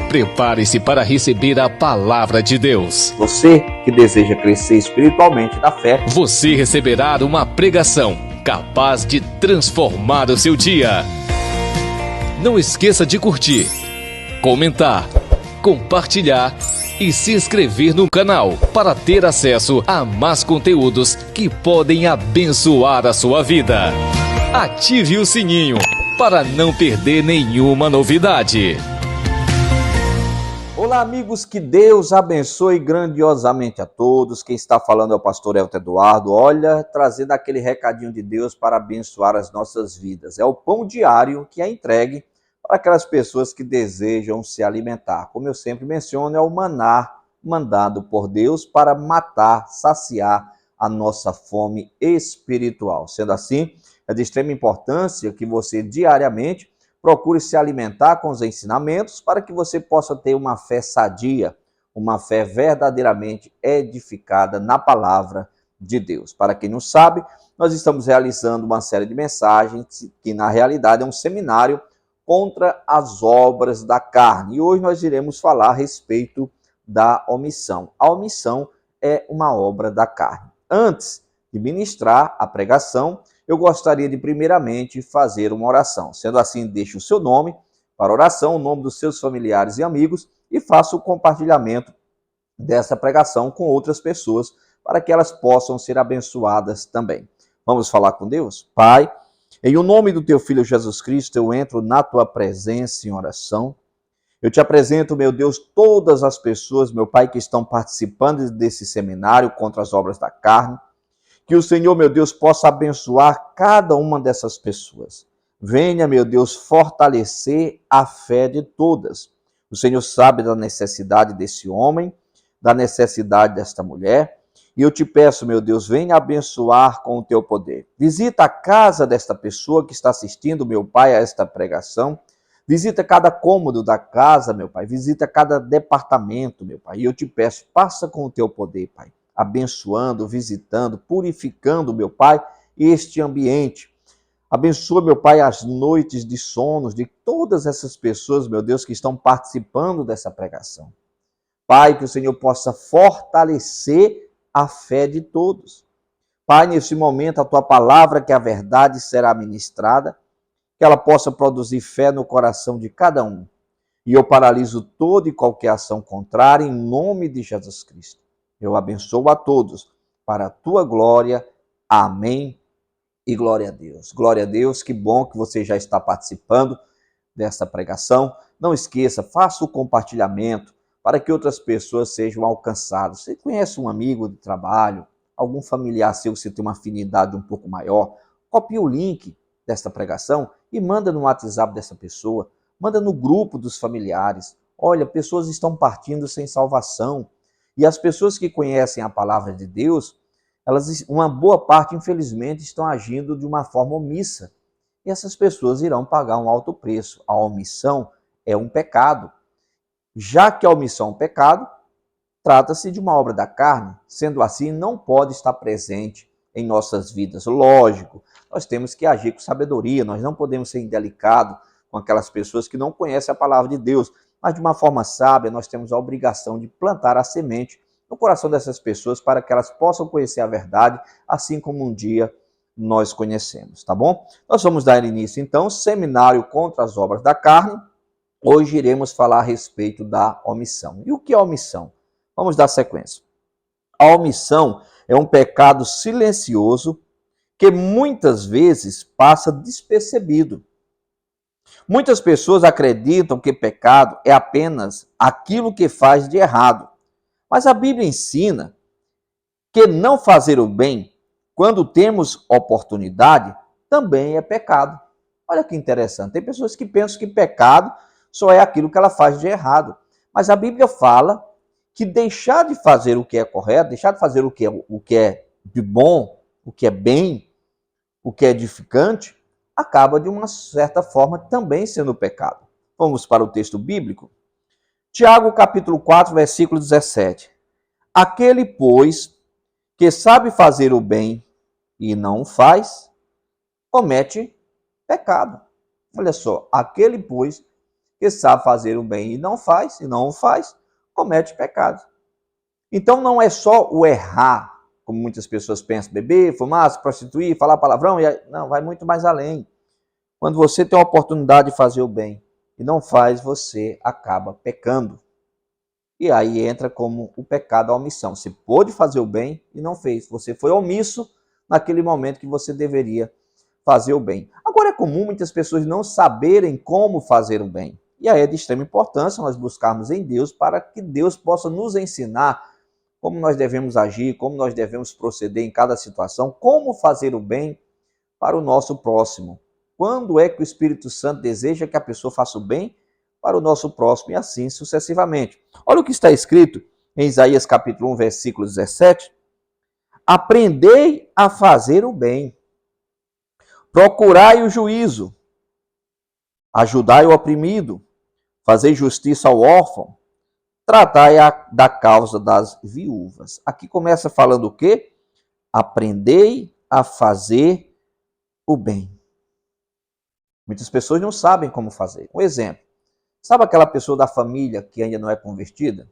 Prepare-se para receber a palavra de Deus. Você que deseja crescer espiritualmente na fé, Você receberá uma pregação capaz de transformar o seu dia. Não esqueça de curtir, comentar, compartilhar e se inscrever no canal para ter acesso a mais conteúdos que podem abençoar a sua vida. Ative o sininho para não perder nenhuma novidade. Olá, amigos, que Deus abençoe grandiosamente a todos. Quem está falando é o pastor Elton Eduardo. Olha, trazendo aquele recadinho de Deus para abençoar as nossas vidas. É o pão diário que é entregue para aquelas pessoas que desejam se alimentar. Como eu sempre menciono, é o maná mandado por Deus para matar, saciar a nossa fome espiritual. Sendo assim, é de extrema importância que você diariamente procure se alimentar com os ensinamentos para que você possa ter uma fé sadia, uma fé verdadeiramente edificada na palavra de Deus. Para quem não sabe, nós estamos realizando uma série de mensagens que na realidade é um seminário contra as obras da carne. E hoje nós iremos falar a respeito da omissão. A omissão é uma obra da carne. Antes de ministrar a pregação, eu gostaria de primeiramente fazer uma oração. Sendo assim, deixe o seu nome para oração, o nome dos seus familiares e amigos e faça o compartilhamento dessa pregação com outras pessoas para que elas possam ser abençoadas também. Vamos falar com Deus? Pai, em o nome do teu Filho Jesus Cristo, eu entro na tua presença em oração. Eu te apresento, meu Deus, todas as pessoas, meu Pai, que estão participando desse seminário contra as obras da carne. Que o Senhor, meu Deus, possa abençoar cada uma dessas pessoas. Venha, meu Deus, fortalecer a fé de todas. O Senhor sabe da necessidade desse homem, da necessidade desta mulher. E eu te peço, meu Deus, venha abençoar com o teu poder. Visita a casa desta pessoa que está assistindo, meu Pai, a esta pregação. Visita cada cômodo da casa, meu Pai. Visita cada departamento, meu Pai. E eu te peço, passa com o teu poder, Pai. Abençoando, visitando, purificando, meu Pai, este ambiente. Abençoa, meu Pai, as noites de sonos de todas essas pessoas, meu Deus, que estão participando dessa pregação. Pai, que o Senhor possa fortalecer a fé de todos. Pai, nesse momento, a tua palavra, que é a verdade, será ministrada, que ela possa produzir fé no coração de cada um. E eu paraliso toda e qualquer ação contrária em nome de Jesus Cristo. Eu abençoo a todos para a tua glória. Amém e glória a Deus. Glória a Deus, que bom que você já está participando dessa pregação. Não esqueça, faça o compartilhamento para que outras pessoas sejam alcançadas. Você conhece um amigo de trabalho, algum familiar seu que você tem uma afinidade um pouco maior? Copie o link desta pregação e manda no WhatsApp dessa pessoa, manda no grupo dos familiares. Olha, pessoas estão partindo sem salvação. E as pessoas que conhecem a palavra de Deus, uma boa parte, infelizmente, estão agindo de uma forma omissa. E essas pessoas irão pagar um alto preço. A omissão é um pecado. Já que a omissão é um pecado, trata-se de uma obra da carne. Sendo assim, não pode estar presente em nossas vidas. Lógico, nós temos que agir com sabedoria. Nós não podemos ser indelicados com aquelas pessoas que não conhecem a palavra de Deus. Mas de uma forma sábia, nós temos a obrigação de plantar a semente no coração dessas pessoas para que elas possam conhecer a verdade, assim como um dia nós conhecemos, tá bom? Nós vamos dar início, então, ao seminário contra as obras da carne. Hoje iremos falar a respeito da omissão. E o que é omissão? Vamos dar sequência. A omissão é um pecado silencioso que muitas vezes passa despercebido. Muitas pessoas acreditam que pecado é apenas aquilo que faz de errado. Mas a Bíblia ensina que não fazer o bem, quando temos oportunidade, também é pecado. Olha que interessante. Tem pessoas que pensam que pecado só é aquilo que ela faz de errado. Mas a Bíblia fala que deixar de fazer o que é correto, deixar de fazer o que é de bom, o que é bem, o que é edificante, acaba de uma certa forma também sendo pecado. Vamos para o texto bíblico? Tiago capítulo 4, versículo 17. Aquele, pois, que sabe fazer o bem e não o faz, comete pecado. Olha só, aquele, pois, que sabe fazer o bem e não faz, comete pecado. Então não é só o errar, como muitas pessoas pensam, beber, fumar, se prostituir, falar palavrão, não, vai muito mais além. Quando você tem a oportunidade de fazer o bem e não faz, você acaba pecando. E aí entra como o pecado, a omissão. Você pôde fazer o bem e não fez. Você foi omisso naquele momento que você deveria fazer o bem. Agora é comum muitas pessoas não saberem como fazer o bem. E aí é de extrema importância nós buscarmos em Deus para que Deus possa nos ensinar como nós devemos agir, como nós devemos proceder em cada situação, como fazer o bem para o nosso próximo. Quando é que o Espírito Santo deseja que a pessoa faça o bem para o nosso próximo e assim sucessivamente. Olha o que está escrito em Isaías capítulo 1, versículo 17. Aprendei a fazer o bem, procurai o juízo, ajudai o oprimido, fazei justiça ao órfão, tratai da causa das viúvas. Aqui começa falando o quê? Aprendei a fazer o bem. Muitas pessoas não sabem como fazer. Um exemplo. Sabe aquela pessoa da família que ainda não é convertida?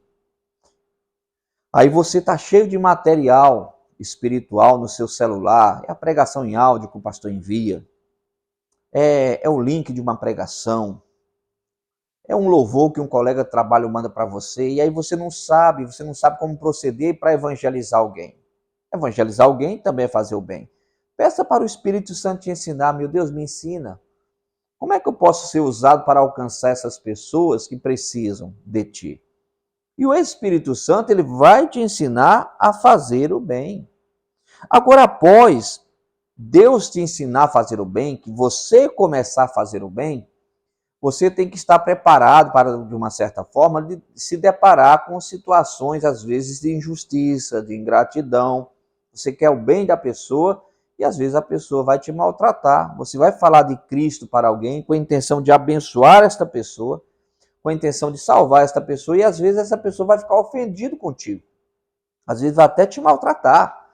Aí você está cheio de material espiritual no seu celular, é a pregação em áudio que o pastor envia, é o link de uma pregação, é um louvor que um colega de trabalho manda para você, e aí você não sabe como proceder para evangelizar alguém. Evangelizar alguém também é fazer o bem. Peça para o Espírito Santo te ensinar, meu Deus, me ensina. Como é que eu posso ser usado para alcançar essas pessoas que precisam de ti? E o Espírito Santo, ele vai te ensinar a fazer o bem. Agora, após Deus te ensinar a fazer o bem, que você começar a fazer o bem, você tem que estar preparado para, de uma certa forma, de se deparar com situações, às vezes, de injustiça, de ingratidão. Você quer o bem da pessoa e, às vezes, a pessoa vai te maltratar. Você vai falar de Cristo para alguém com a intenção de abençoar esta pessoa, com a intenção de salvar esta pessoa, e às vezes essa pessoa vai ficar ofendida contigo. Às vezes vai até te maltratar.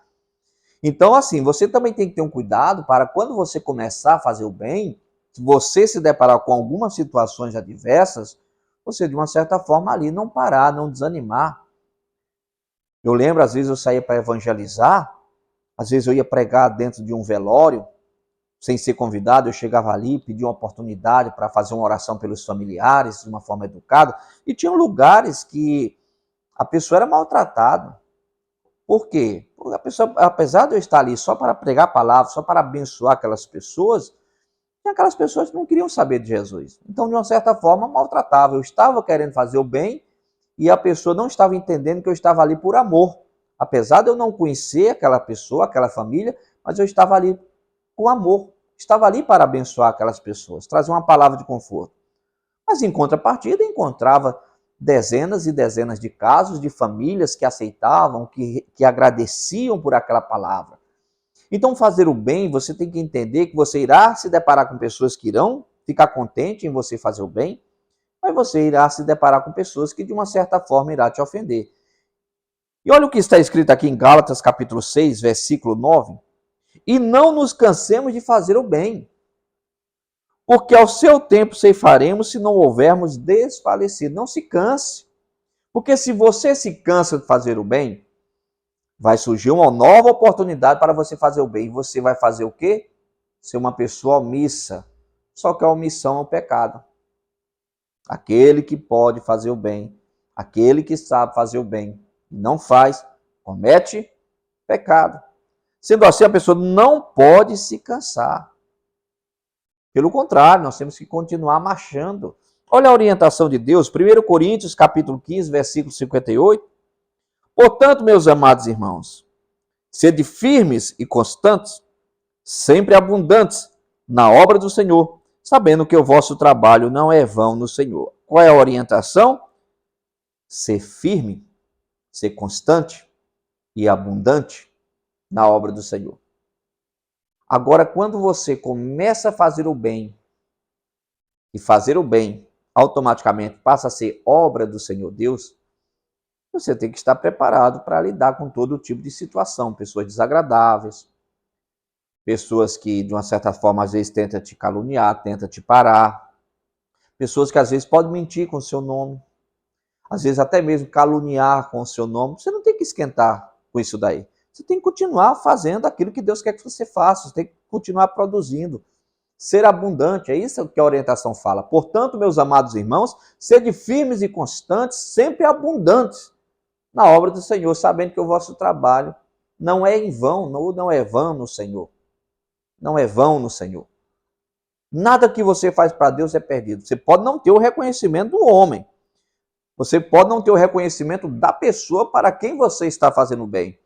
Então, assim, você também tem que ter um cuidado para quando você começar a fazer o bem, se você se deparar com algumas situações adversas, você, de uma certa forma, ali não parar, não desanimar. Eu lembro, às vezes eu saía para evangelizar, às vezes eu ia pregar dentro de um velório, sem ser convidado, eu chegava ali, pedia uma oportunidade para fazer uma oração pelos familiares, de uma forma educada, e tinham lugares que a pessoa era maltratada. Por quê? Porque a pessoa, apesar de eu estar ali só para pregar a palavra, só para abençoar aquelas pessoas, tinha aquelas pessoas que não queriam saber de Jesus. Então, de uma certa forma, maltratava. Eu estava querendo fazer o bem e a pessoa não estava entendendo que eu estava ali por amor. Apesar de eu não conhecer aquela pessoa, aquela família, mas eu estava ali com amor. Estava ali para abençoar aquelas pessoas, trazer uma palavra de conforto. Mas em contrapartida, encontrava dezenas e dezenas de casos de famílias que aceitavam, que agradeciam por aquela palavra. Então, fazer o bem, você tem que entender que você irá se deparar com pessoas que irão ficar contentes em você fazer o bem, mas você irá se deparar com pessoas que, de uma certa forma, irá te ofender. E olha o que está escrito aqui em Gálatas, capítulo 6, versículo 9. E não nos cansemos de fazer o bem, porque ao seu tempo ceifaremos se não houvermos desfalecido. Não se canse, porque se você se cansa de fazer o bem, vai surgir uma nova oportunidade para você fazer o bem. E você vai fazer o quê? Ser uma pessoa omissa. Só que a omissão é um pecado. Aquele que pode fazer o bem, aquele que sabe fazer o bem, não faz, comete pecado. Sendo assim, a pessoa não pode se cansar. Pelo contrário, nós temos que continuar marchando. Olha a orientação de Deus, 1 Coríntios, capítulo 15, versículo 58. Portanto, meus amados irmãos, sede firmes e constantes, sempre abundantes na obra do Senhor, sabendo que o vosso trabalho não é vão no Senhor. Qual é a orientação? Ser firme, ser constante e abundante na obra do Senhor. Agora, quando você começa a fazer o bem, e fazer o bem automaticamente passa a ser obra do Senhor Deus, você tem que estar preparado para lidar com todo tipo de situação, pessoas desagradáveis, pessoas que, de uma certa forma, às vezes tentam te caluniar, tentam te parar, Pessoas que às vezes podem mentir com o seu nome, às vezes até mesmo caluniar com o seu nome. Você não tem que esquentar com isso daí. Você tem que continuar fazendo aquilo que Deus quer que você faça. Você tem que continuar produzindo. Ser abundante, é isso que a orientação fala. Portanto, meus amados irmãos, sede firmes e constantes, sempre abundantes na obra do Senhor, sabendo que o vosso trabalho não é em vão, não é vão no Senhor. Não é vão no Senhor. Nada que você faz para Deus é perdido. Você pode não ter o reconhecimento do homem. Você pode não ter o reconhecimento da pessoa para quem você está fazendo bem.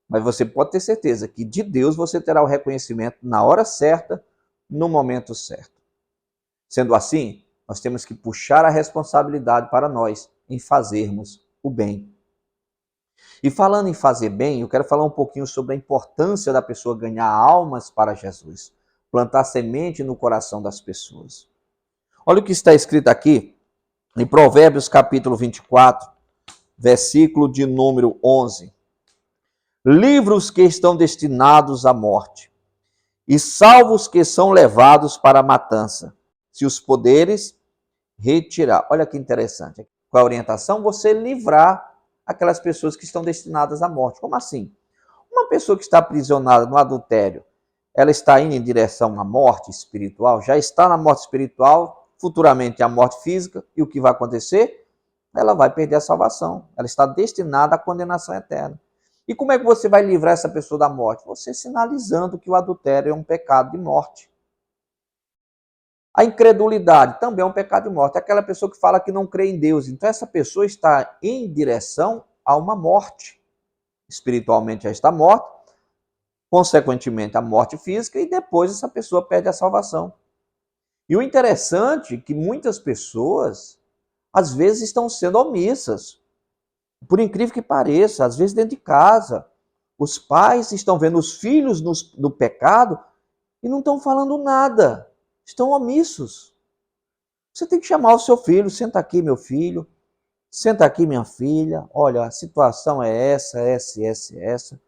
Mas você pode ter certeza que de Deus você terá o reconhecimento na hora certa, no momento certo. Sendo assim, nós temos que puxar a responsabilidade para nós em fazermos o bem. E falando em fazer bem, eu quero falar um pouquinho sobre a importância da pessoa ganhar almas para Jesus, plantar semente no coração das pessoas. Olha o que está escrito aqui em Provérbios capítulo 24, versículo de número 11. Livros que estão destinados à morte, e salvos que são levados para a matança, se os poderes retirar. Olha que interessante. Com a orientação, você livrar aquelas pessoas que estão destinadas à morte. Como assim? Uma pessoa que está aprisionada no adultério, ela está indo em direção à morte espiritual, já está na morte espiritual, futuramente a morte física, e o que vai acontecer? Ela vai perder a salvação. Ela está destinada à condenação eterna. E como é que você vai livrar essa pessoa da morte? Você sinalizando que o adultério é um pecado de morte. A incredulidade também é um pecado de morte. É aquela pessoa que fala que não crê em Deus. Então essa pessoa está em direção a uma morte. Espiritualmente já está morta, consequentemente a morte física, e depois essa pessoa perde a salvação. E o interessante é que muitas pessoas, às vezes, estão sendo omissas. Por incrível que pareça, às vezes dentro de casa, os pais estão vendo os filhos no pecado e não estão falando nada, estão omissos. Você tem que chamar o seu filho, senta aqui meu filho, senta aqui minha filha, olha, a situação é essa, essa, essa, essa.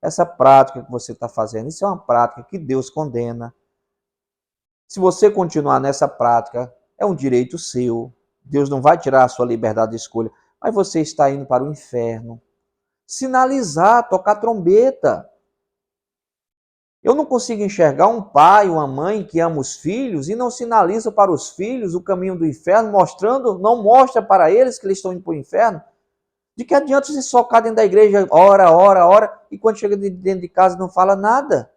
Essa prática que você está fazendo, isso é uma prática que Deus condena. Se você continuar nessa prática, é um direito seu. Deus não vai tirar a sua liberdade de escolha, mas você está indo para o inferno. Sinalizar, tocar trombeta. Eu não consigo enxergar um pai, uma mãe que ama os filhos e não sinaliza para os filhos o caminho do inferno, não mostra para eles que eles estão indo para o inferno. De que adianta você socar dentro da igreja, ora, e quando chega dentro de casa não fala nada?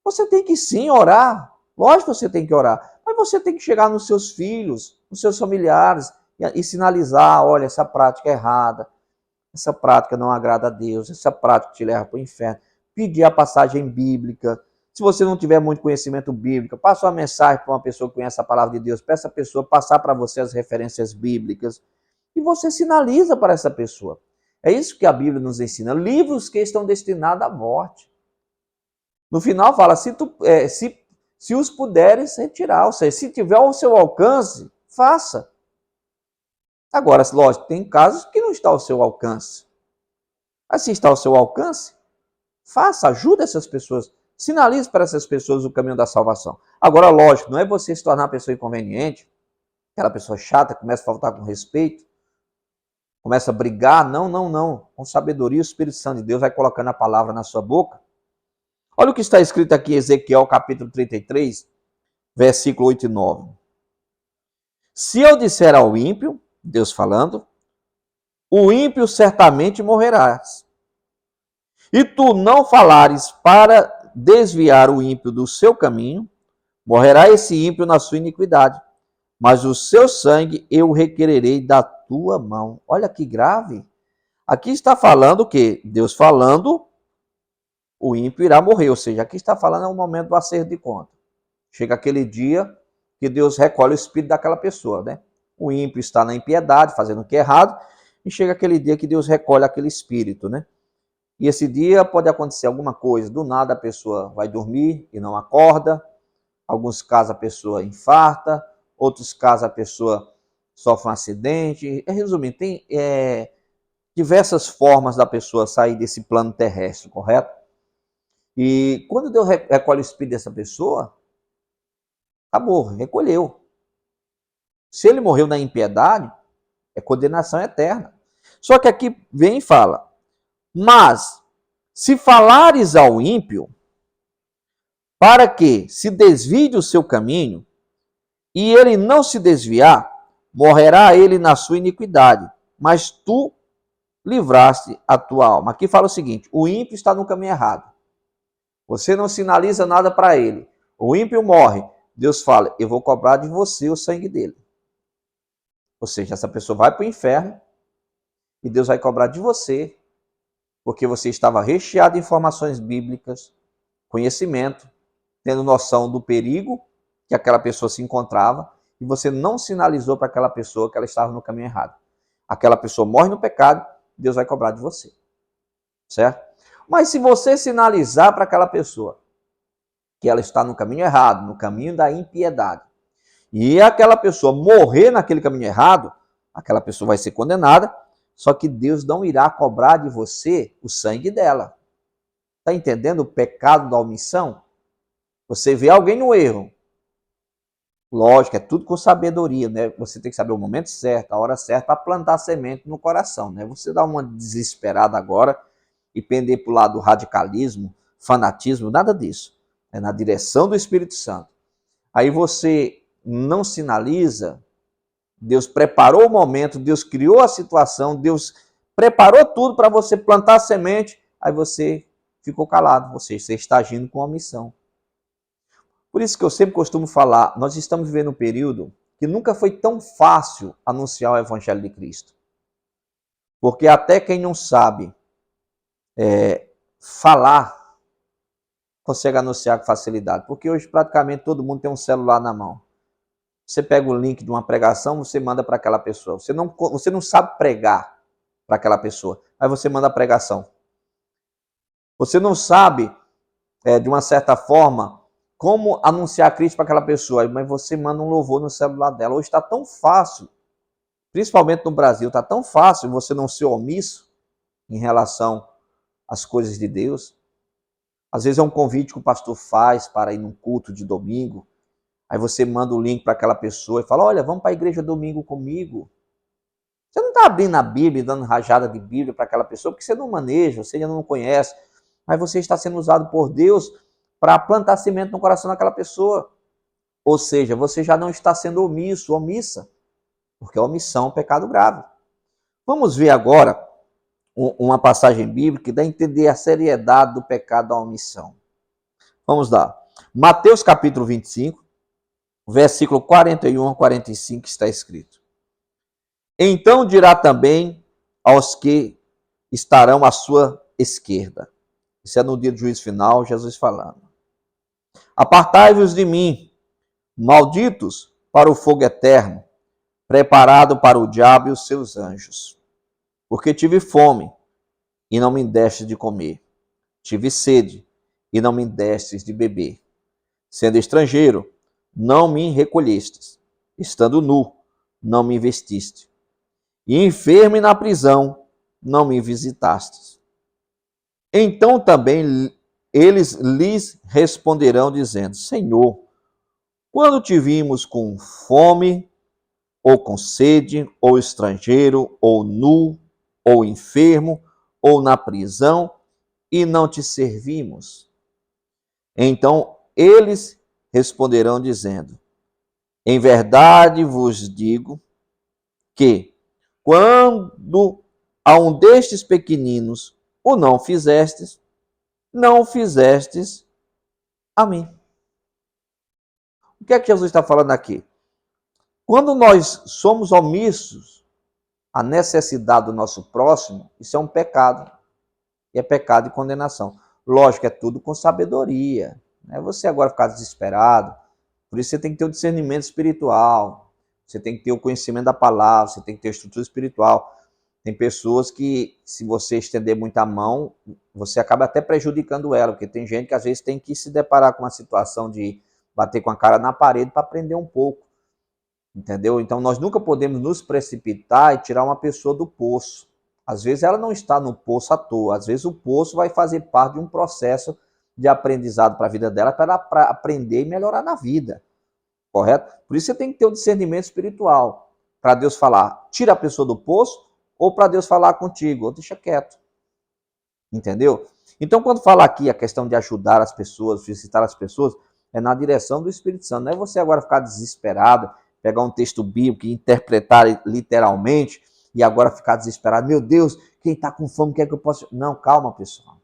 Você tem que sim orar, lógico que você tem que orar, mas você tem que chegar nos seus filhos, nos seus familiares, e sinalizar, olha, essa prática é errada, essa prática não agrada a Deus, essa prática te leva para o inferno. Pedir a passagem bíblica. Se você não tiver muito conhecimento bíblico, passa uma mensagem para uma pessoa que conhece a palavra de Deus, peça a pessoa passar para você as referências bíblicas, e você sinaliza para essa pessoa. É isso que a Bíblia nos ensina. Livros que estão destinados à morte. No final fala, se os puderes retirar, ou seja, se tiver ao seu alcance, faça. Agora, lógico, tem casos que não está ao seu alcance. Mas se está ao seu alcance, faça, ajude essas pessoas. Sinalize para essas pessoas o caminho da salvação. Agora, lógico, não é você se tornar uma pessoa inconveniente, aquela pessoa chata, começa a faltar com respeito, começa a brigar, não. Com sabedoria, o Espírito Santo de Deus vai colocando a palavra na sua boca. Olha o que está escrito aqui em Ezequiel, capítulo 33, versículo 8 e 9. Se eu disser ao ímpio, Deus falando, o ímpio certamente morrerás. E tu não falares para desviar o ímpio do seu caminho, morrerá esse ímpio na sua iniquidade, mas o seu sangue eu requererei da tua mão. Olha que grave. Aqui está falando o quê? Deus falando, o ímpio irá morrer. Ou seja, aqui está falando é o momento do acerto de conta. Chega aquele dia que Deus recolhe o espírito daquela pessoa, né? O ímpio está na impiedade, fazendo o que é errado, e chega aquele dia que Deus recolhe aquele espírito, né? E esse dia pode acontecer alguma coisa. Do nada a pessoa vai dormir e não acorda. Alguns casos a pessoa infarta, outros casos a pessoa sofre um acidente. Resumindo, tem diversas formas da pessoa sair desse plano terrestre, correto? E quando Deus recolhe o espírito dessa pessoa, acabou, recolheu. Se ele morreu na impiedade, é condenação eterna. Só que aqui vem e fala, mas se falares ao ímpio, para que se desvie do seu caminho, e ele não se desviar, morrerá ele na sua iniquidade, mas tu livraste a tua alma. Aqui fala o seguinte, o ímpio está no caminho errado. Você não sinaliza nada para ele. O ímpio morre. Deus fala, eu vou cobrar de você o sangue dele. Ou seja, essa pessoa vai para o inferno e Deus vai cobrar de você, porque você estava recheado de informações bíblicas, conhecimento, tendo noção do perigo que aquela pessoa se encontrava, e você não sinalizou para aquela pessoa que ela estava no caminho errado. Aquela pessoa morre no pecado, Deus vai cobrar de você. Certo? Mas se você sinalizar para aquela pessoa que ela está no caminho errado, no caminho da impiedade, e aquela pessoa morrer naquele caminho errado, aquela pessoa vai ser condenada, só que Deus não irá cobrar de você o sangue dela. Está entendendo o pecado da omissão? Você vê alguém no erro. Lógico, é tudo com sabedoria, né? Você tem que saber o momento certo, a hora certa para plantar a semente no coração, né? Você dá uma desesperada agora e pender para o lado do radicalismo, fanatismo, nada disso. É na direção do Espírito Santo. Aí você não sinaliza, Deus preparou o momento, Deus criou a situação, Deus preparou tudo para você plantar a semente, aí você ficou calado, você está agindo com omissão. Por isso que eu sempre costumo falar, nós estamos vivendo um período que nunca foi tão fácil anunciar o Evangelho de Cristo. Porque até quem não sabe falar, consegue anunciar com facilidade. Porque hoje praticamente todo mundo tem um celular na mão. Você pega o link de uma pregação, você manda para aquela pessoa. Você não sabe pregar para aquela pessoa, aí você manda a pregação. Você não sabe, de uma certa forma, como anunciar Cristo para aquela pessoa, mas você manda um louvor no celular dela. Hoje está tão fácil, principalmente no Brasil, está tão fácil você não ser omisso em relação às coisas de Deus. Às vezes é um convite que o pastor faz para ir num culto de domingo, aí você manda o link para aquela pessoa e fala, olha, vamos para a igreja domingo comigo. Você não está abrindo a Bíblia e dando rajada de Bíblia para aquela pessoa, porque você não maneja, você ainda não conhece, mas você está sendo usado por Deus para plantar semente no coração daquela pessoa. Ou seja, você já não está sendo omisso, omissa, porque a omissão é um pecado grave. Vamos ver agora uma passagem bíblica que dá a entender a seriedade do pecado da omissão. Vamos lá. Mateus capítulo 25, versículo 41 a 45 está escrito. Então dirá também aos que estarão à sua esquerda. Isso é no dia do juízo final, Jesus falando. Apartai-vos de mim, malditos, para o fogo eterno, preparado para o diabo e os seus anjos. Porque tive fome, e não me destes de comer. Tive sede, e não me destes de beber. Sendo estrangeiro, não me recolhestes. Estando nu, não me vestiste. E enfermo e na prisão, não me visitastes. Então também eles lhes responderão, dizendo, Senhor, quando te vimos com fome, ou com sede, ou estrangeiro, ou nu, ou enfermo, ou na prisão, e não te servimos? Então eles responderão, dizendo, em verdade vos digo que, quando a um destes pequeninos o não fizestes, não fizestes a mim. O que é que Jesus está falando aqui? Quando nós somos omissos à necessidade do nosso próximo, isso é um pecado. E é pecado e condenação. Lógico, é tudo com sabedoria. Não é você agora ficar desesperado. Por isso você tem que ter o discernimento espiritual. Você tem que ter o conhecimento da palavra. Você tem que ter a estrutura espiritual. Tem pessoas que, se você estender muito a mão, você acaba até prejudicando ela, porque tem gente que às vezes tem que se deparar com uma situação de bater com a cara na parede para aprender um pouco, entendeu? Então nós nunca podemos nos precipitar e tirar uma pessoa do poço. Às vezes ela não está no poço à toa, às vezes o poço vai fazer parte de um processo de aprendizado para a vida dela, para ela aprender e melhorar na vida. correto? Por isso você tem que ter o discernimento espiritual, para Deus falar, tira a pessoa do poço, ou para Deus falar contigo, ou deixa quieto. Entendeu? Então, quando fala aqui a questão de ajudar as pessoas, visitar as pessoas, é na direção do Espírito Santo. Não é você agora ficar desesperado, pegar um texto bíblico e interpretar literalmente, e agora ficar desesperado. Meu Deus, quem está com fome, o que é que eu posso... Não, calma, pessoal.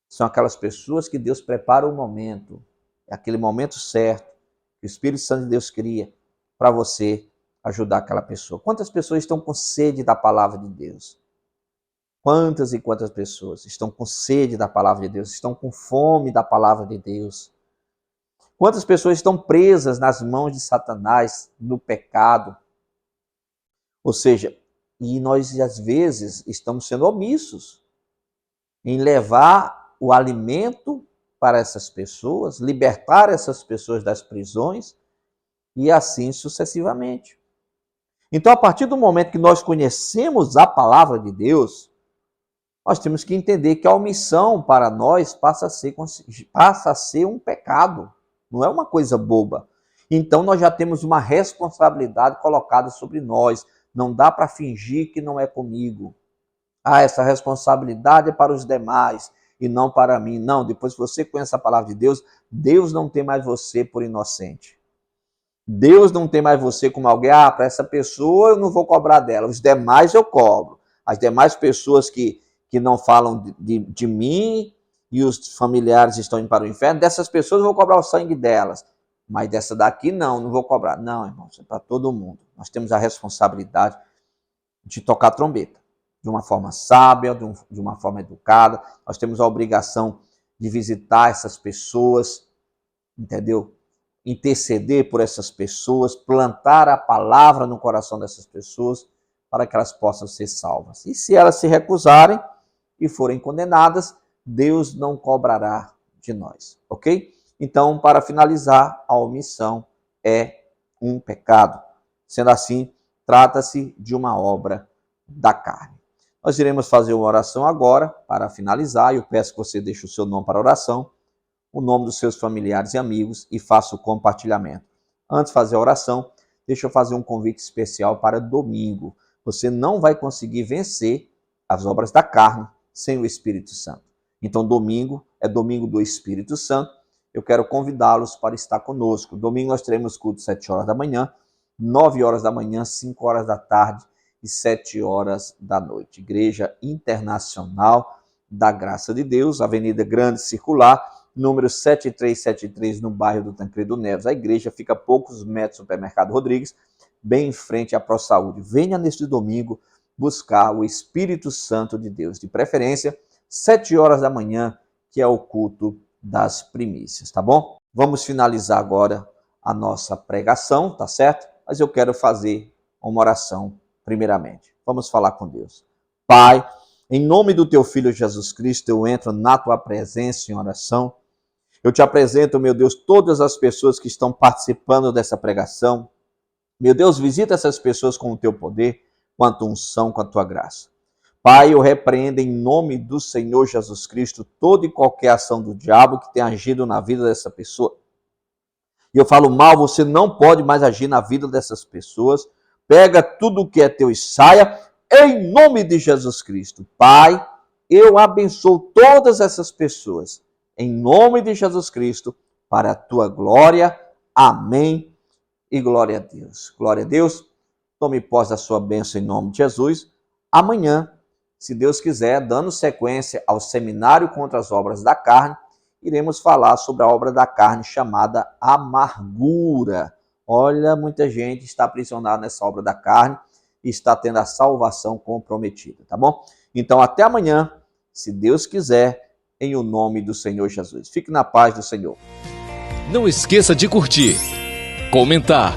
São aquelas pessoas que Deus prepara o momento, é aquele momento certo, que o Espírito Santo de Deus cria para você ajudar aquela pessoa. Quantas pessoas estão com sede da palavra de Deus? Quantas e quantas pessoas estão com sede da palavra de Deus, estão com fome da palavra de Deus? Quantas pessoas estão presas nas mãos de Satanás, no pecado? Ou seja, e nós às vezes estamos sendo omissos em levar o alimento para essas pessoas, libertar essas pessoas das prisões e assim sucessivamente. Então, a partir do momento que nós conhecemos a palavra de Deus, nós temos que entender que a omissão para nós passa a ser um pecado, não é uma coisa boba. Então nós já temos uma responsabilidade colocada sobre nós, não dá para fingir que não é comigo. Ah, essa responsabilidade é para os demais e não para mim. Não, depois que você conhece a palavra de Deus, Deus não tem mais você por inocente. Deus não tem mais você como alguém, para essa pessoa eu não vou cobrar dela, os demais eu cobro. As demais pessoas que não falam de mim e os familiares estão indo para o inferno, dessas pessoas eu vou cobrar o sangue delas. Mas dessa daqui não vou cobrar. Não, irmãos, é para todo mundo. Nós temos a responsabilidade de tocar trombeta, de uma forma sábia, de uma forma educada. Nós temos a obrigação de visitar essas pessoas, entendeu? Interceder por essas pessoas, plantar a palavra no coração dessas pessoas para que elas possam ser salvas. E se elas se recusarem e forem condenadas, Deus não cobrará de nós, ok? Então, para finalizar, a omissão é um pecado. Sendo assim, trata-se de uma obra da carne. Nós iremos fazer uma oração agora, para finalizar. Eu peço que você deixe o seu nome para a oração, o nome dos seus familiares e amigos e faça o compartilhamento. Antes de fazer a oração, deixa eu fazer um convite especial para domingo. Você não vai conseguir vencer as obras da carne sem o Espírito Santo. Então, domingo é domingo do Espírito Santo. Eu quero convidá-los para estar conosco. Domingo nós teremos culto 7 horas da manhã, 9 horas da manhã, 5 horas da tarde e 7 horas da noite. Igreja Internacional da Graça de Deus, Avenida Grande Circular, número 7373, no bairro do Tancredo Neves. A igreja fica a poucos metros do Supermercado Rodrigues, bem em frente à ProSaúde. Venha neste domingo buscar o Espírito Santo de Deus, de preferência 7 horas da manhã, que é o culto das primícias, tá bom? Vamos finalizar agora a nossa pregação, tá certo? Mas eu quero fazer uma oração primeiramente. Vamos falar com Deus. Pai, em nome do teu Filho Jesus Cristo, eu entro na tua presença em oração. Eu te apresento, meu Deus, todas as pessoas que estão participando dessa pregação. Meu Deus, visita essas pessoas com o teu poder, com a tua unção, com a tua graça. Pai, eu repreendo em nome do Senhor Jesus Cristo toda e qualquer ação do diabo que tenha agido na vida dessa pessoa. E eu falo mal, você não pode mais agir na vida dessas pessoas. Pega tudo o que é teu e saia, em nome de Jesus Cristo. Pai, eu abençoo todas essas pessoas, em nome de Jesus Cristo, para a tua glória. Amém e glória a Deus. Glória a Deus. Tome posse da sua bênção em nome de Jesus. Amanhã, se Deus quiser, dando sequência ao seminário contra as obras da carne, iremos falar sobre a obra da carne chamada amargura. Olha, muita gente está aprisionada nessa obra da carne e está tendo a salvação comprometida, tá bom? Então, até amanhã, se Deus quiser, em o nome do Senhor Jesus. Fique na paz do Senhor. Não esqueça de curtir, comentar,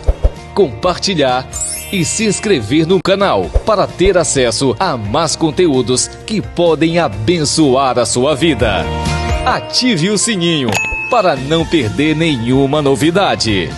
compartilhar e se inscrever no canal para ter acesso a mais conteúdos que podem abençoar a sua vida. Ative o sininho para não perder nenhuma novidade.